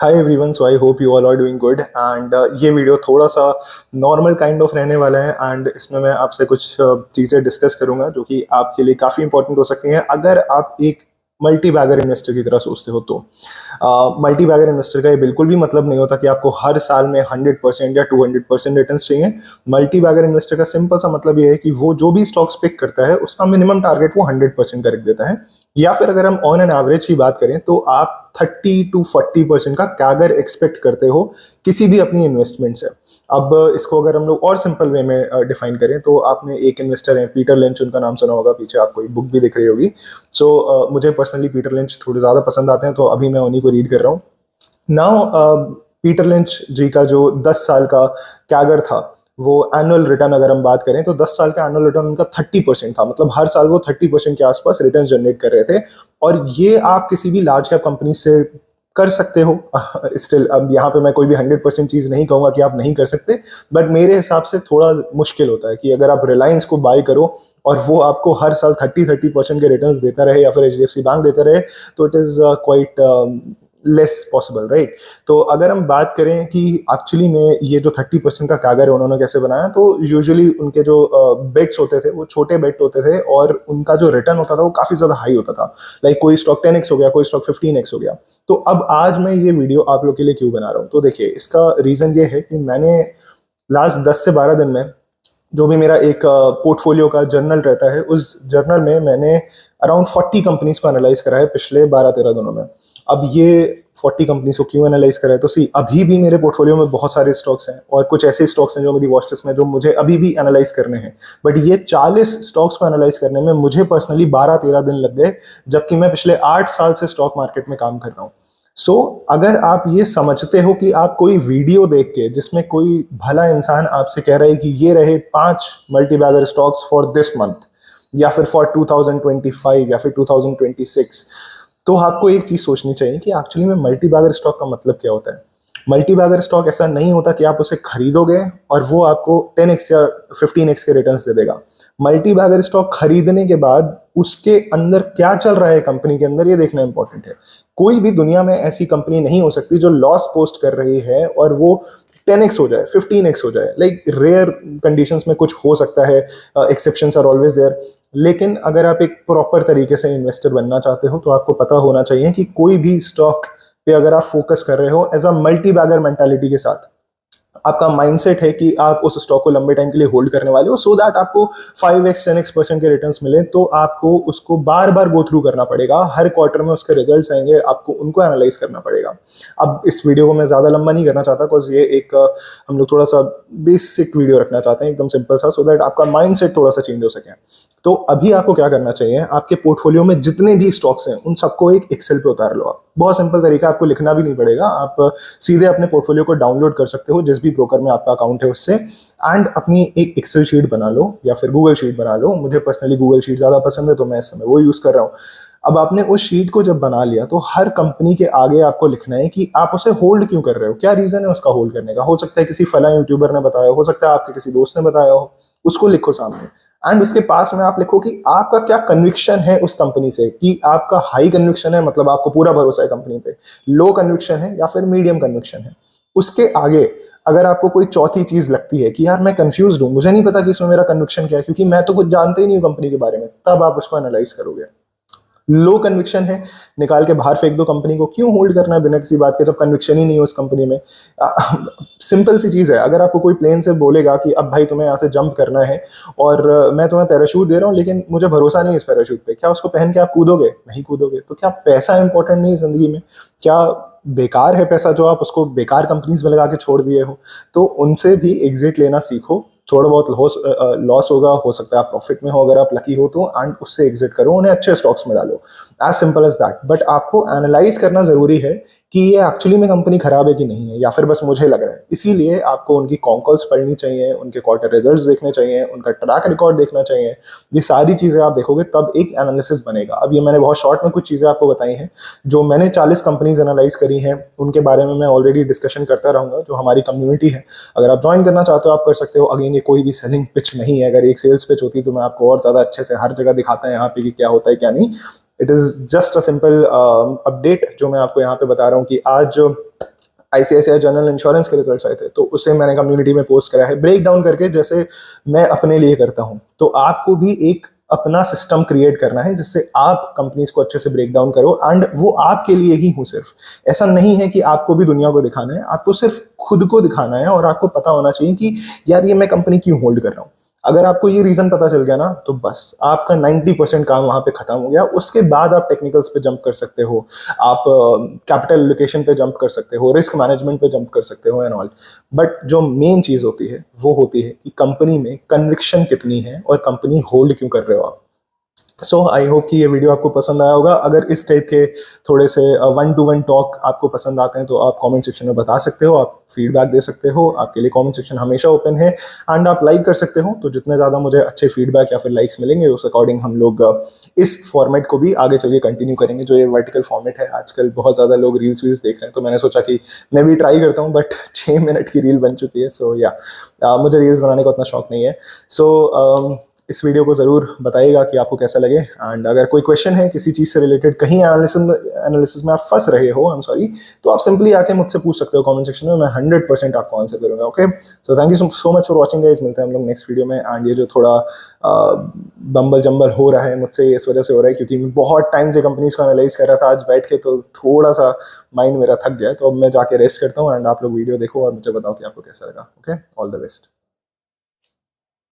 Hi everyone, so I hope you all are doing good and ये video थोड़ा सा normal kind of रहने वाला है एंड इसमें मैं आपसे कुछ चीज़ें डिस्कस करूंगा जो कि आपके लिए काफ़ी इंपॉर्टेंट हो सकती हैं अगर आप एक मल्टी बैगर इन्वेस्टर की तरह सोचते हो तो। मल्टी बैगर इन्वेस्टर का ये बिल्कुल भी मतलब नहीं होता कि आपको हर साल में 100% या 200% रिटर्न चाहिए। मल्टी बैगर इन्वेस्टर का सिंपल सा मतलब ये है कि वो जो भी स्टॉक्स पिक करता है उसका मिनिमम टारगेट वो 100% का रख देता है, या फिर अगर हम ऑन एन एवरेज की बात करें तो आप 30 to 40% का कैगर एक्सपेक्ट करते हो किसी भी अपनी इन्वेस्टमेंट से। अब इसको अगर हम लोग और सिंपल वे में डिफाइन करें तो आपने एक इन्वेस्टर है पीटर लिंच, उनका नाम सुना होगा, पीछे आपको एक बुक भी दिख रही होगी। मुझे पर्सनली पीटर लिंच थोड़े ज़्यादा पसंद आते हैं तो अभी मैं उन्हीं को रीड कर रहा हूँ नाउ। पीटर लिंच जी का जो 10 साल का कैगर था, वो एनुअल रिटर्न अगर हम बात करें तो 10 साल का एनुअल रिटर्न उनका 30% था। मतलब हर साल वो 30% के आसपास रिटर्न जनरेट कर रहे थे। और ये आप किसी भी लार्ज कैप कंपनी से कर सकते हो। स्टिल अब यहाँ पे मैं कोई भी 100% चीज़ नहीं कहूँगा कि आप नहीं कर सकते, बट मेरे हिसाब से थोड़ा मुश्किल होता है कि अगर आप रिलायंस को बाय करो और वो आपको हर साल 30% के रिटर्न्स देता रहे या फिर एचडीएफसी बैंक देता रहे, तो it is quite less possible, right. तो अगर हम बात करें कि एक्चुअली में ये जो 30% का कागर है उन्होंने कैसे बनाया, तो यूजुअली उनके जो बेट्स होते थे वो छोटे बेट होते थे और उनका जो रिटर्न होता था वो काफ़ी ज़्यादा हाई होता था। लाइक कोई स्टॉक 10x हो गया, कोई स्टॉक 15x हो गया। तो अब आज मैं ये वीडियो आप लोग के लिए क्यों बना रहा हूँ, तो देखिए इसका रीज़न ये है कि मैंने लास्ट 10 से 12 दिन में जो भी मेरा एक पोर्टफोलियो का जर्नल रहता है, उस जर्नल में मैंने अराउंड 40 कंपनीज को एनालाइज करा है पिछले 12-13 दिनों में। अब ये 40 कंपनीज को क्यों एनालाइज करा है, तो सी अभी भी मेरे पोर्टफोलियो में बहुत सारे स्टॉक्स हैं और कुछ ऐसे स्टॉक्स हैं जो मेरी वॉच लिस्ट में जो मुझे अभी भी एनालाइज करने हैं। बट ये 40 स्टॉक्स को एनालाइज करने में मुझे पर्सनली 12-13 दिन लग गए, जबकि मैं पिछले 8 साल से स्टॉक मार्केट में काम कर रहा हूँ। अगर आप ये समझते हो कि आप कोई वीडियो देख के जिसमें कोई भला इंसान आपसे कह रहा है कि ये रहे 5 multibagger stocks for this month या फिर फॉर 2025 या फिर 2026, तो आपको एक चीज सोचनी चाहिए कि एक्चुअली में मल्टी बैगर स्टॉक का मतलब क्या होता है। मल्टी बैगर स्टॉक ऐसा नहीं होता कि आप उसे खरीदोगे और वो आपको 10x या 15x के रिटर्न्स दे देगा। मल्टी बैगर स्टॉक खरीदने के बाद उसके अंदर क्या चल रहा है कंपनी के अंदर, ये देखना इंपॉर्टेंट है। कोई भी दुनिया में ऐसी कंपनी नहीं हो सकती जो लॉस पोस्ट कर रही है और वो 10x हो जाए, 15x हो जाए। लाइक रेयर कंडीशंस में कुछ हो सकता है, एक्सेप्शंस आर ऑलवेज देयर। लेकिन अगर आप एक प्रॉपर तरीके से इन्वेस्टर बनना चाहते हो तो आपको पता होना चाहिए कि कोई भी स्टॉक पे अगर आप फोकस कर रहे हो as a multibagger mentality के साथ, आपका माइंडसेट है कि आप उस स्टॉक को लंबे टाइम के लिए होल्ड करने वाले हो सो दैट आपको 5x 10x% के रिटर्न्स मिले, तो आपको उसको बार बार गो थ्रू करना पड़ेगा। हर क्वार्टर में उसके रिजल्ट्स आएंगे, आपको उनको एनालाइज करना पड़ेगा। अब इस वीडियो को मैं ज़्यादा लंबा नहीं करना चाहता बिकॉज ये एक हम लोग थोड़ा सा बेसिक वीडियो रखना चाहते हैं, एकदम सिंपल सा, सो दैट आपका माइंडसेट थोड़ा सा चेंज हो सके। तो अभी आपको क्या करना चाहिए, आपके पोर्टफोलियो में जितने भी स्टॉक्स हैं उन सबको एक एक्सेल पे उतार लो। आप बहुत सिंपल तरीका, आपको लिखना भी नहीं पड़ेगा, आप सीधे अपने पोर्टफोलियो को डाउनलोड कर सकते हो जिस भी ब्रोकर में आपका अकाउंट है उससे, एंड अपनी एक एक्सेल शीट बना लो या फिर गूगल शीट बना लो। मुझे पर्सनली गूगल शीट ज़्यादा पसंद है तो मैं इस समय वो यूज़ कर रहा हूँ। अब आपने उस शीट को जब बना लिया तो हर कंपनी के आगे आपको लिखना है कि आप उसे होल्ड क्यों कर रहे हो, क्या रीज़न है उसका होल्ड करने का। हो सकता है किसी फला यूट्यूबर ने बताया, हो सकता है आपके किसी दोस्त ने बताया हो, उसको लिखो सामने। एंड उसके पास में आप लिखो कि आपका क्या कन्विक्शन है उस कंपनी से, कि आपका हाई कन्विक्शन है मतलब आपको पूरा भरोसा है कंपनी पे, लो कन्विक्शन है या फिर मीडियम कन्विक्शन है। उसके आगे अगर आपको कोई चौथी चीज लगती है कि यार मैं कंफ्यूज हूं, मुझे नहीं पता कि इसमें मेरा कन्विक्शन क्या है क्योंकि मैं तो कुछ जानते ही नहीं हूं कंपनी के बारे में, तब आप उसको एनालाइज करोगे। लो कन्विक्शन है, निकाल के बाहर फेंक दो कंपनी को, क्यों होल्ड करना है बिना किसी बात के जब कन्विक्शन ही नहीं है उस कंपनी में। सिंपल सी चीज़ है, अगर आपको कोई प्लेन से बोलेगा कि अब भाई तुम्हें यहाँ से जंप करना है और मैं तुम्हें पैराशूट दे रहा हूँ लेकिन मुझे भरोसा नहीं है इस पैराशूट पे, क्या उसको पहन के आप कूदोगे? नहीं कूदोगे। तो क्या पैसा इंपॉर्टेंट नहीं है जिंदगी में? क्या बेकार है पैसा जो आप उसको बेकार कंपनीज में लगा के छोड़ दिए हो? तो उनसे भी एग्जिट लेना सीखो। थोड़ा बहुत लॉस होगा, हो सकता है आप प्रॉफिट में हो अगर आप लकी हो तो, एंड उससे एग्जिट करो, उन्हें अच्छे स्टॉक्स में डालो। As simple as that. But आपको एनालाइज करना जरूरी है कि ये एक्चुअली में कंपनी खराब है कि नहीं है, या फिर बस मुझे लग रहा है। इसीलिए आपको उनकी कॉन्कॉल्स पढ़नी चाहिए, उनके क्वार्टर रिजल्ट्स देखने चाहिए, उनका ट्रैक रिकॉर्ड देखना चाहिए। ये सारी चीजें आप देखोगे तब एक एनालिसिस बनेगा। अब ये मैंने बहुत शॉर्ट में कुछ चीजें आपको बताई हैं, जो मैंने 40 कंपनीज एनालाइज करी हैं उनके बारे में मैं ऑलरेडी डिस्कशन करता रहूंगा। जो हमारी कम्युनिटी है, अगर आप ज्वाइन करना चाहते हो आप कर सकते हो। अगेन ये कोई भी सेलिंग पिच नहीं है, अगर एक सेल्स पिच होती तो मैं आपको और ज्यादा अच्छे से हर जगह दिखाता है यहाँ पे कि क्या होता है क्या नहीं। It is just a simple update जो मैं आपको यहाँ पे बता रहा हूँ कि आज जो आईसीआईसीआई जनरल इंश्योरेंस के रिजल्ट्स आए थे, तो उसे मैंने कम्युनिटी में पोस्ट करा है, ब्रेक डाउन करके, जैसे मैं अपने लिए करता हूँ। तो आपको भी एक अपना सिस्टम क्रिएट करना है जिससे आप कंपनीज को अच्छे से ब्रेक डाउन करो, एंड वो आपके लिए ही हो सिर्फ। ऐसा नहीं है कि आपको भी दुनिया को दिखाना है, आपको सिर्फ खुद को दिखाना है, और आपको पता होना चाहिए कि यार ये मैं कंपनी क्यों होल्ड कर रहा हूँ। अगर आपको ये रीजन पता चल गया ना, तो बस आपका 90% काम वहां पे खत्म हो गया। उसके बाद आप टेक्निकल्स पे जंप कर सकते हो, आप कैपिटल एलोकेशन पे जंप कर सकते हो, रिस्क मैनेजमेंट पे जंप कर सकते हो एंड ऑल। बट जो मेन चीज होती है वो होती है कि कंपनी में कन्विक्शन कितनी है और कंपनी होल्ड क्यों कर रहे हो आप। सो आई होप कि ये वीडियो आपको पसंद आया होगा। अगर इस टाइप के थोड़े से 1-to-1 टॉक आपको पसंद आते हैं तो आप कमेंट सेक्शन में बता सकते हो, आप फीडबैक दे सकते हो, आपके लिए कमेंट सेक्शन हमेशा ओपन है। एंड आप लाइक कर सकते हो, तो जितने ज़्यादा मुझे अच्छे फीडबैक या फिर लाइक्स मिलेंगे उस अकॉर्डिंग हम लोग इस फॉर्मेट को भी आगे चलिए कंटिन्यू करेंगे। जो ये वर्टिकल फॉर्मेट है, आजकल बहुत ज़्यादा लोग रील्स वील्स देख रहे हैं, तो मैंने सोचा कि मैं भी ट्राई करता हूँ। बट 6 मिनट की रील बन चुकी है, सो या मुझे रील्स बनाने का उतना शौक नहीं है। सो इस वीडियो को ज़रूर बताइएगा कि आपको कैसा लगे। एंड अगर कोई क्वेश्चन है किसी चीज़ से रिलेटेड, कहीं एनालिसिस में आप फंस रहे हो, आई एम सॉरी, तो आप सिंपली आके मुझसे पूछ सकते हो कमेंट सेक्शन में, मैं 100% आपको आंसर करूंगा। Okay, so thank you so much for watching guys. मिलते हैं हम लोग नेक्स्ट वीडियो में। एंड ये जो थोड़ा बम्बल जम्बल हो रहा है मुझसे, इस वजह से हो रहा है क्योंकि मैं बहुत टाइम से कंपनीज को एनालाइज कर रहा था आज बैठ के, तो थोड़ा सा माइंड मेरा थक गया। तो अब मैं जाके रेस्ट करता हूँ, एंड आप लोग वीडियो देखो और मुझे बताओ कि आपको कैसा लगा। Okay, all the best.